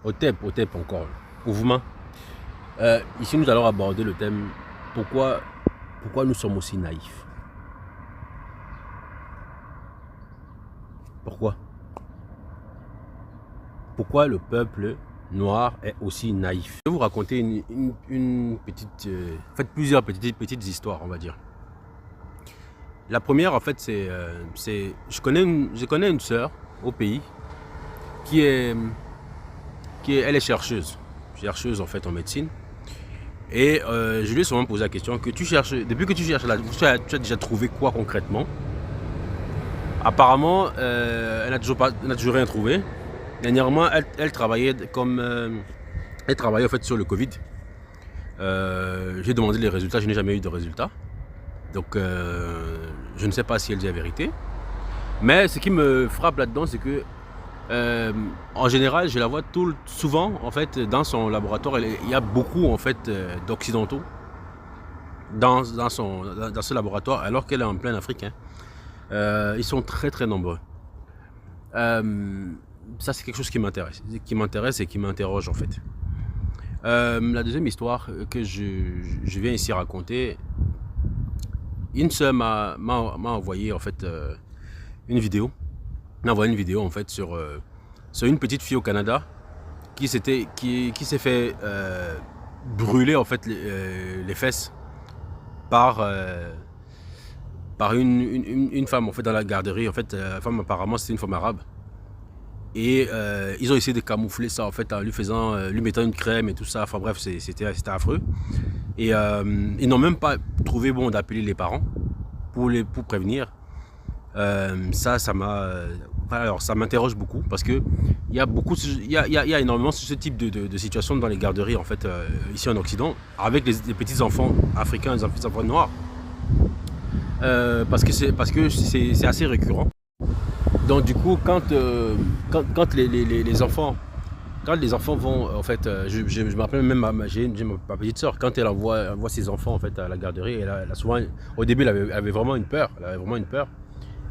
Au TEP encore, mouvement. Ici, nous allons aborder le thème pourquoi, pourquoi nous sommes aussi naïfs. Pourquoi? Pourquoi le peuple noir est aussi naïf? Je vais vous raconter une petite, en fait, plusieurs petites histoires, on va dire. La première, en fait, je connais une sœur au pays qui est, elle est chercheuse en fait en médecine. Et je lui ai souvent posé la question que tu cherches, depuis que tu cherches là, tu as déjà trouvé quoi concrètement? Apparemment, elle n'a toujours rien trouvé. Dernièrement, elle travaillait elle travaillait en fait sur le Covid. J'ai demandé les résultats, je n'ai jamais eu de résultats. Donc, je ne sais pas si elle dit la vérité. Mais ce qui me frappe là-dedans, c'est que en général, je la vois souvent en fait dans son laboratoire. Il y a beaucoup en fait d'occidentaux dans ce laboratoire, alors qu'elle est en pleine Afrique. Hein. Ils sont très très nombreux. Ça, c'est quelque chose qui m'intéresse et qui m'interroge en fait. La deuxième histoire que je viens ici raconter, une sœur m'a envoyé en fait une vidéo. M'a envoyé une vidéo en fait sur une petite fille au Canada qui s'est fait brûler en fait les fesses par par une femme en fait dans la garderie. En fait, la femme apparemment c'était une femme arabe. Et ils ont essayé de camoufler ça en fait en lui mettant une crème et tout ça. Enfin bref, c'était affreux. Et ils n'ont même pas trouvé bon d'appeler les parents pour prévenir. Ça m'a alors ça m'interroge beaucoup parce que il y a énormément ce type de situation dans les garderies en fait ici en Occident avec les petits enfants africains, les petits enfants noirs parce que c'est assez récurrent. Donc du coup quand les enfants vont en fait je me rappelle même j'ai ma petite sœur quand elle envoie ses enfants en fait à la garderie elle a souvent au début elle avait vraiment une peur,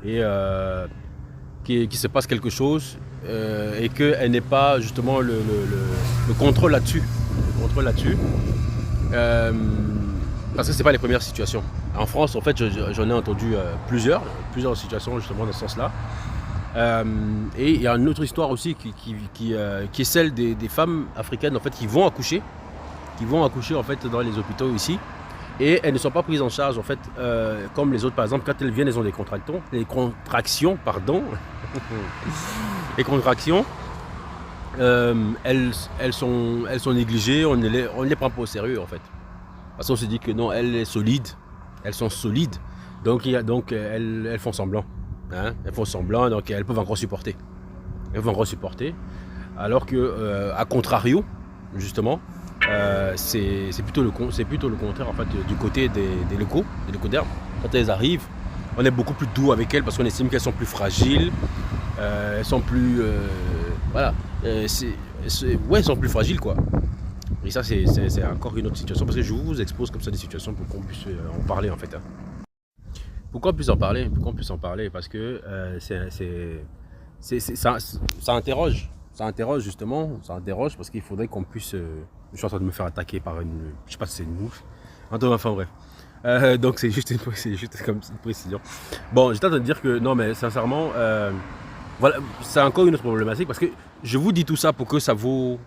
et qu'il se passe quelque chose et qu'elle n'ait pas justement le contrôle là-dessus. Le contrôle là-dessus. Parce que ce n'est pas les premières situations. En France, en fait, j'en ai entendu plusieurs situations justement dans ce sens-là. Et il y a une autre histoire aussi qui est celle des femmes africaines en fait, qui vont accoucher en fait, dans les hôpitaux ici. Et elles ne sont pas prises en charge en fait comme les autres. Par exemple, quand elles viennent, elles ont des contractions, pardon. Les contractions, elles sont négligées, on ne les prend pas au sérieux en fait. Parce qu'on se dit que non, elles sont solides, donc elles font semblant. Hein, elles font semblant, donc elles peuvent encore supporter. Alors que, à contrario, justement, c'est plutôt le contraire en fait du côté des locaux d'herbe. Quand elles arrivent, on est beaucoup plus doux avec elles parce qu'on estime qu'elles sont plus fragiles, elles sont plus voilà, ouais, elles sont plus fragiles quoi. Et ça c'est encore une autre situation parce que je vous expose comme ça des situations pour qu'on puisse en parler en fait. Hein. Pourquoi on puisse en parler? Parce que ça interroge. Ça interroge parce qu'il faudrait qu'on puisse. Je suis en train de me faire attaquer par une. Je sais pas si c'est une mouche. Enfin bref. Donc c'est juste comme une précision. Bon, j'étais en train de dire que non, mais sincèrement, voilà, c'est encore une autre problématique parce que je vous dis tout ça pour que ça vous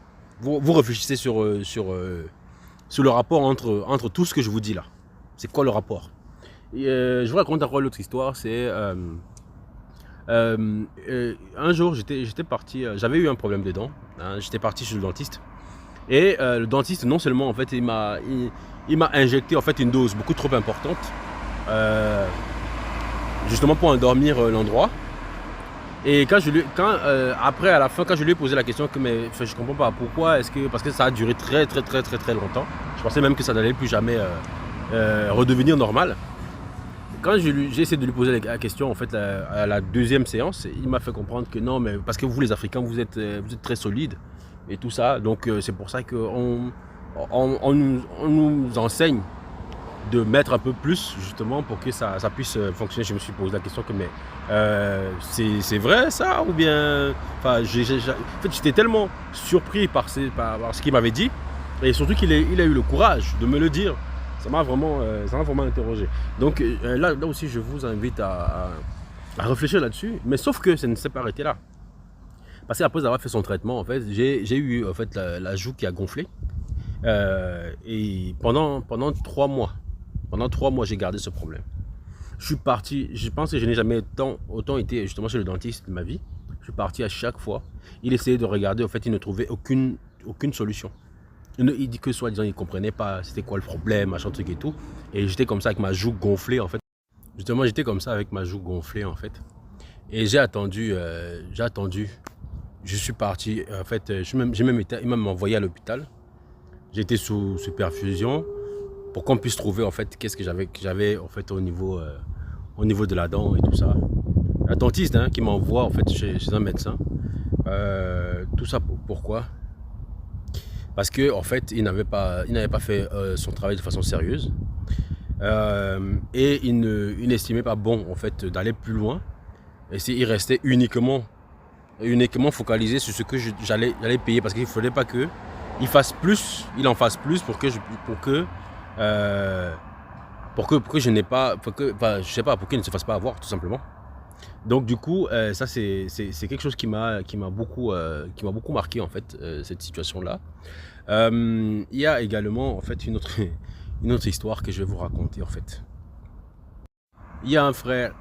réfléchissez sur le rapport entre tout ce que je vous dis là. C'est quoi le rapport? Et, je vous raconte encore l'autre histoire. C'est un jour, j'étais parti, j'avais eu un problème de dents. Hein, j'étais parti chez le dentiste. Et le dentiste, non seulement, en fait, il m'a injecté en fait, une dose beaucoup trop importante, justement pour endormir l'endroit. Et après, à la fin, quand je lui ai posé la question, mais je comprends pas pourquoi, parce que ça a duré très longtemps. Je pensais même que ça n'allait plus jamais redevenir normal. Quand j'ai essayé de lui poser la question en fait à la deuxième séance, il m'a fait comprendre que non, mais parce que vous les Africains, vous êtes très solides et tout ça, donc c'est pour ça qu'on on nous enseigne de mettre un peu plus justement pour que ça puisse fonctionner. Je me suis posé la question que mais c'est vrai ça ou bien enfin en fait j'étais tellement surpris par ce qu'il m'avait dit et surtout qu'il a eu le courage de me le dire. Ça m'a vraiment interrogé. Donc là aussi je vous invite à réfléchir là-dessus, mais sauf que ça ne s'est pas arrêté là. Parce qu'après avoir fait son traitement, en fait, j'ai eu en fait la joue qui a gonflé. Et pendant 3 mois, j'ai gardé ce problème. Je suis parti, je pense que je n'ai jamais autant été justement chez le dentiste de ma vie. Je suis parti à chaque fois. Il essayait de regarder, en fait, il ne trouvait aucune solution. Il dit que soi-disant, il ne comprenait pas c'était quoi le problème, machin truc et tout. Et j'étais comme ça avec ma joue gonflée, en fait. Justement, j'étais comme ça avec ma joue gonflée, en fait. Et j'ai attendu. Je suis parti, en fait, il m'a envoyé à l'hôpital. J'étais sous perfusion pour qu'on puisse trouver en fait qu'est-ce que j'avais en fait au niveau de la dent et tout ça. Un dentiste qui m'envoie en fait chez un médecin. Tout ça pourquoi? Parce que en fait il n'avait pas fait son travail de façon sérieuse et il n'estimait pas bon en fait d'aller plus loin. Et il restait uniquement focalisé sur ce que j'allais payer parce qu'il ne fallait pas que il en fasse plus pour que je n'ai pas, je sais pas, pour qu'il ne se fasse pas avoir tout simplement. Donc du coup, ça c'est quelque chose qui m'a beaucoup marqué en fait cette situation là. Il y a également en fait une autre histoire que je vais vous raconter en fait. Il y a un frère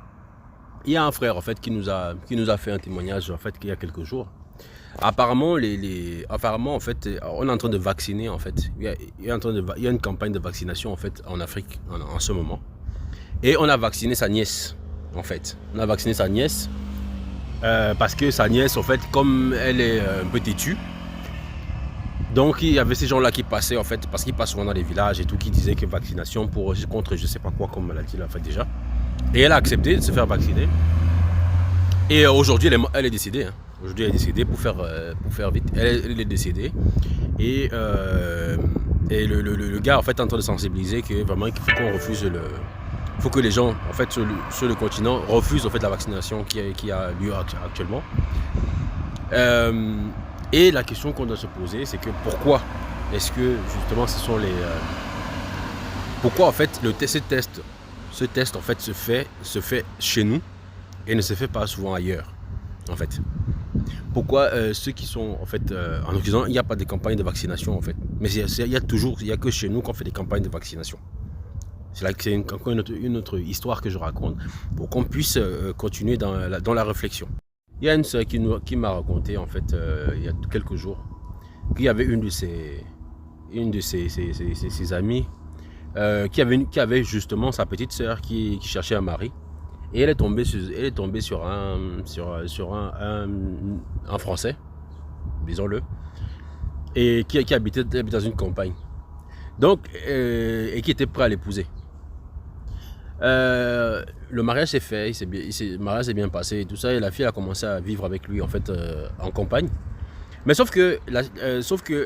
en fait qui nous a fait un témoignage en fait il y a quelques jours. Apparemment, en fait, on est en train de vacciner en fait. Il y a une campagne de vaccination en fait en Afrique en ce moment. Et on a vacciné sa nièce en fait. On a vacciné sa nièce parce que sa nièce en fait, comme elle est un peu têtue, donc il y avait ces gens-là qui passaient en fait, parce qu'ils passent souvent dans les villages et tout, qui disaient que vaccination contre je sais pas quoi comme maladie là en fait déjà. Et elle a accepté de se faire vacciner. Et aujourd'hui elle est décédée. Aujourd'hui, elle est décédée pour faire vite. Elle est décédée. Et le gars, en fait, est en train de sensibiliser que vraiment, il faut qu'on refuse il faut que les gens, en fait, sur le continent, refusent, en fait, la vaccination qui a lieu actuellement. Et la question qu'on doit se poser, c'est que pourquoi est-ce que, justement, ce sont pourquoi, en fait, ce test, en fait, se fait chez nous et ne se fait pas souvent ailleurs, en fait. Pourquoi ceux qui sont en fait en Occident, il n'y a pas de campagne de vaccination en fait. Mais il y a que chez nous qu'on fait des campagnes de vaccination. C'est là que c'est encore une autre histoire que je raconte pour qu'on puisse continuer dans la réflexion. Il y a une sœur qui m'a raconté en fait il y a quelques jours qu'il y avait une de ses amies qui avait justement sa petite sœur qui cherchait un mari. Et elle est tombée sur un Français, disons-le, et qui habitait dans une campagne. Donc, et qui était prêt à l'épouser. Le mariage s'est fait, le mariage s'est bien passé et tout ça, et la fille a commencé à vivre avec lui en fait en campagne. Mais sauf que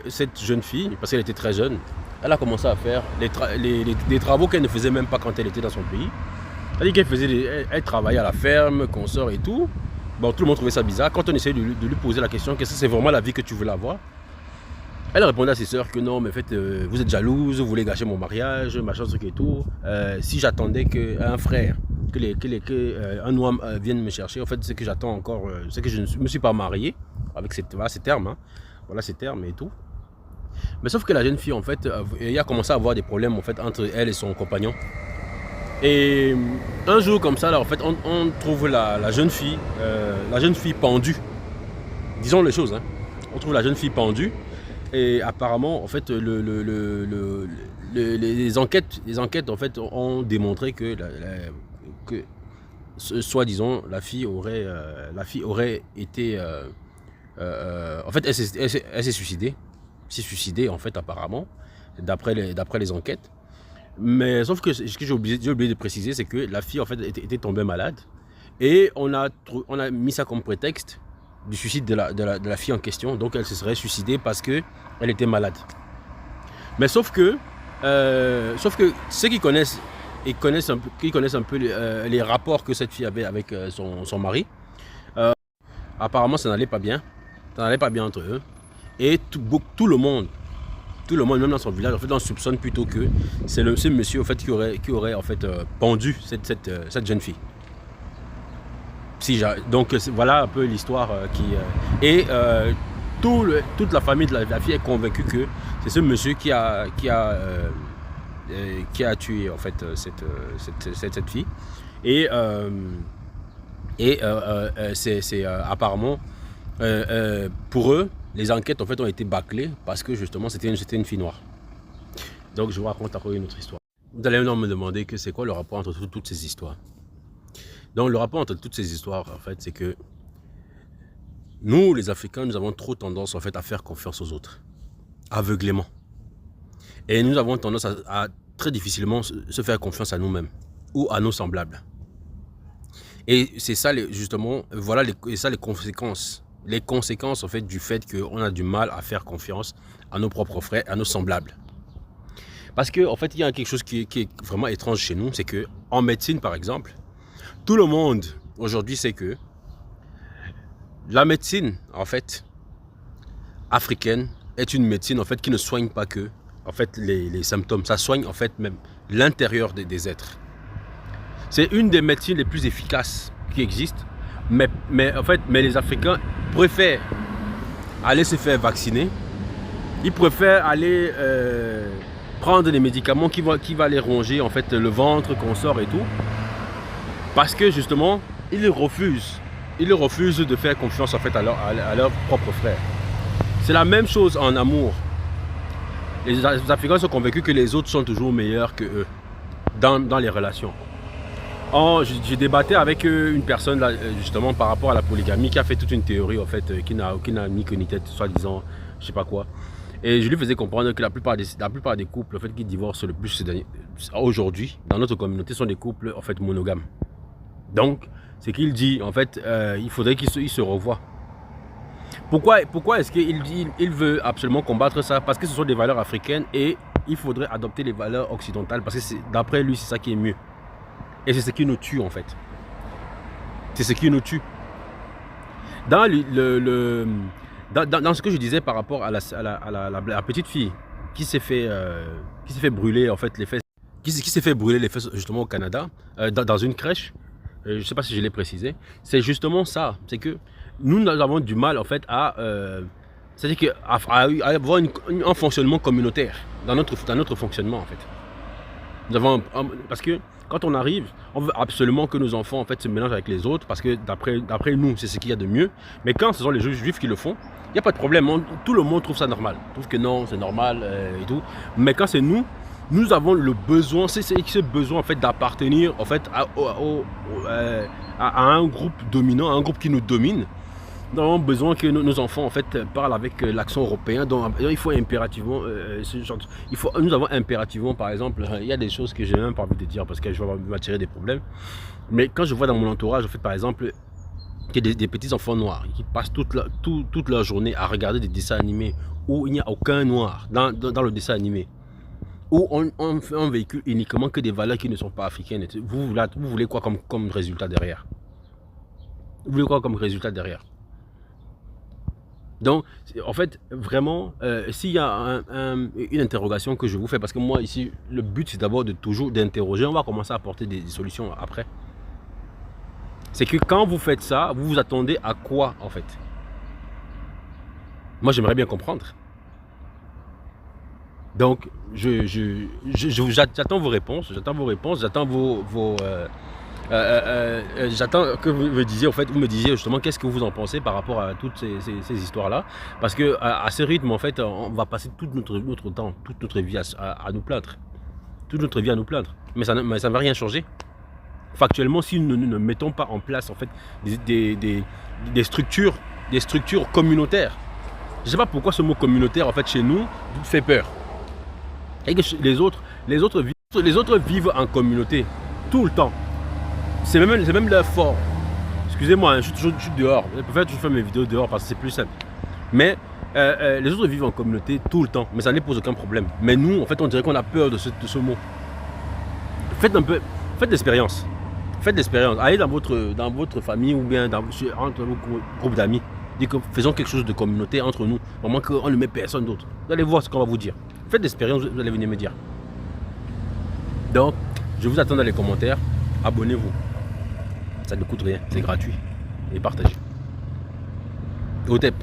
cette jeune fille, parce qu'elle était très jeune, elle a commencé à faire des travaux qu'elle ne faisait même pas quand elle était dans son pays. C'est-à-dire qu'elle travaillait à la ferme, consort et tout. Bon, tout le monde trouvait ça bizarre. Quand on essayait de lui poser la question, qu'est-ce que c'est vraiment la vie que tu veux avoir? Elle répondait à ses sœurs que non, mais en fait, vous êtes jalouse, vous voulez gâcher mon mariage, machin, truc et tout. Si j'attendais qu'un frère, un homme vienne me chercher, en fait, c'est que j'attends encore, c'est que je ne me suis pas marié, avec ces termes, hein. Voilà ces termes et tout. Mais sauf que la jeune fille, en fait, elle a commencé à avoir des problèmes, en fait, entre elle et son compagnon. Et un jour comme ça, là, en fait, on trouve la jeune fille pendue. Disons les choses, hein. On trouve la jeune fille pendue. Et apparemment, en fait, les enquêtes en fait, ont démontré que, soi-disant, la fille aurait été... en fait, elle s'est suicidée. S'est suicidée, en fait, apparemment, d'après les enquêtes. Mais sauf que ce que j'ai oublié de préciser, c'est que la fille en fait était tombée malade et on a mis ça comme prétexte du suicide de la fille en question. Donc elle se serait suicidée parce que elle était malade. Mais sauf que Sauf que ceux qui connaissent, qui connaissent un peu les rapports que cette fille avait avec son mari, apparemment ça n'allait pas bien. Ça n'allait pas bien entre eux. Et tout le monde, même dans son village, en fait, on soupçonne plutôt que c'est ce monsieur en fait, qui aurait en fait, pendu cette jeune fille. Donc voilà un peu l'histoire toute la famille de la fille est convaincue que c'est ce monsieur qui a tué en fait cette fille. Et c'est apparemment pour eux, les enquêtes en fait ont été bâclées parce que justement c'était une fille noire. Donc je vous raconte encore une autre histoire. Vous allez me demander que c'est quoi le rapport entre toutes ces histoires. Donc le rapport entre toutes ces histoires en fait c'est que nous les Africains nous avons trop tendance en fait à faire confiance aux autres, aveuglément. Et nous avons tendance à très difficilement se faire confiance à nous-mêmes ou à nos semblables. Et c'est ça justement, voilà les conséquences. Les conséquences en fait du fait qu'on a du mal à faire confiance à nos propres frères, à nos semblables. Parce que en fait il y a quelque chose qui est vraiment étrange chez nous, c'est que en médecine par exemple, tout le monde aujourd'hui sait que la médecine en fait africaine est une médecine en fait qui ne soigne pas que en fait les symptômes, ça soigne en fait même l'intérieur des êtres. C'est une des médecines les plus efficaces qui existent, mais les Africains préfèrent aller se faire vacciner, ils préfèrent aller prendre des médicaments qui vont aller ronger en fait le ventre qu'on sort et tout, parce que justement ils refusent de faire confiance en fait à leurs propres frères. C'est la même chose en amour. Les Africains sont convaincus que les autres sont toujours meilleurs que eux dans les relations. J'ai débatté avec une personne là, justement par rapport à la polygamie, qui a fait toute une théorie en fait qui n'a ni queue ni tête, soi-disant, je sais pas quoi. Et je lui faisais comprendre que la plupart des couples en fait, qui divorcent le plus aujourd'hui dans notre communauté sont des couples en fait monogames. Donc, c'est qu'il dit en fait, il faudrait qu'ils se revoient. Pourquoi est-ce qu'il veut absolument combattre ça? Parce que ce sont des valeurs africaines et il faudrait adopter les valeurs occidentales parce que d'après lui c'est ça qui est mieux. Et c'est ce qui nous tue en fait. C'est ce qui nous tue. Dans ce que je disais par rapport à la petite fille qui s'est fait brûler en fait les fesses, qui s'est fait brûler les fesses justement au Canada, dans une crèche, je ne sais pas si je l'ai précisé, c'est justement ça, c'est que nous avons du mal en fait à avoir un fonctionnement communautaire dans notre fonctionnement en fait. Parce que quand on arrive, on veut absolument que nos enfants en fait se mélangent avec les autres parce que d'après nous, c'est ce qu'il y a de mieux. Mais quand ce sont les juifs qui le font, il n'y a pas de problème. Tout le monde trouve ça normal. Trouve que non, c'est normal et tout. Mais quand c'est nous avons le besoin, c'est ce besoin en fait d'appartenir en fait à un groupe dominant, à un groupe qui nous domine. Nous avons besoin que nos enfants en fait parlent avec l'accent européen. Donc il faut impérativement, nous avons impérativement par exemple, il y a des choses que je n'ai même pas envie de dire parce que je vais m'attirer des problèmes. Mais quand je vois dans mon entourage en fait par exemple qu'il y a des petits enfants noirs qui passent toute leur journée à regarder des dessins animés où il n'y a aucun noir dans le dessin animé, où on véhicule uniquement que des valeurs qui ne sont pas africaines. Vous voulez quoi comme résultat derrière? Vous voulez quoi comme résultat derrière? Donc, en fait, vraiment, s'il y a une interrogation que je vous fais, parce que moi, ici, le but, c'est d'abord toujours d'interroger. On va commencer à apporter des solutions après. C'est que quand vous faites ça, vous vous attendez à quoi, en fait? Moi, j'aimerais bien comprendre. Donc, j'attends vos réponses, j'attends j'attends que vous me disiez, en fait, justement qu'est-ce que vous en pensez par rapport à toutes ces histoires-là. Parce que à ce rythme, en fait, on va passer tout notre temps, toute notre vie à nous plaindre. Toute notre vie à nous plaindre. Mais ça ne va rien changer. Factuellement, si nous ne mettons pas en place, en fait, des structures communautaires. Je ne sais pas pourquoi ce mot communautaire, en fait, chez nous, fait peur. Et que les autres vivent en communauté, tout le temps. C'est même leur fort. Excusez-moi, je suis dehors. Je préfère toujours faire mes vidéos dehors parce que c'est plus simple. Mais Les autres vivent en communauté tout le temps, mais ça ne pose aucun problème. Mais nous, en fait, on dirait qu'on a peur de ce mot. Faites un peu, faites l'expérience. Faites l'expérience. Allez dans votre famille ou bien entre vos groupes d'amis. Dites que faisons quelque chose de communauté entre nous. Vraiment qu'on ne met personne d'autre. Vous allez voir ce qu'on va vous dire. Faites l'expérience, vous allez venir me dire. Donc, je vous attends dans les commentaires. Abonnez-vous. Ça ne coûte rien, c'est gratuit. Et partagez. Au TEP.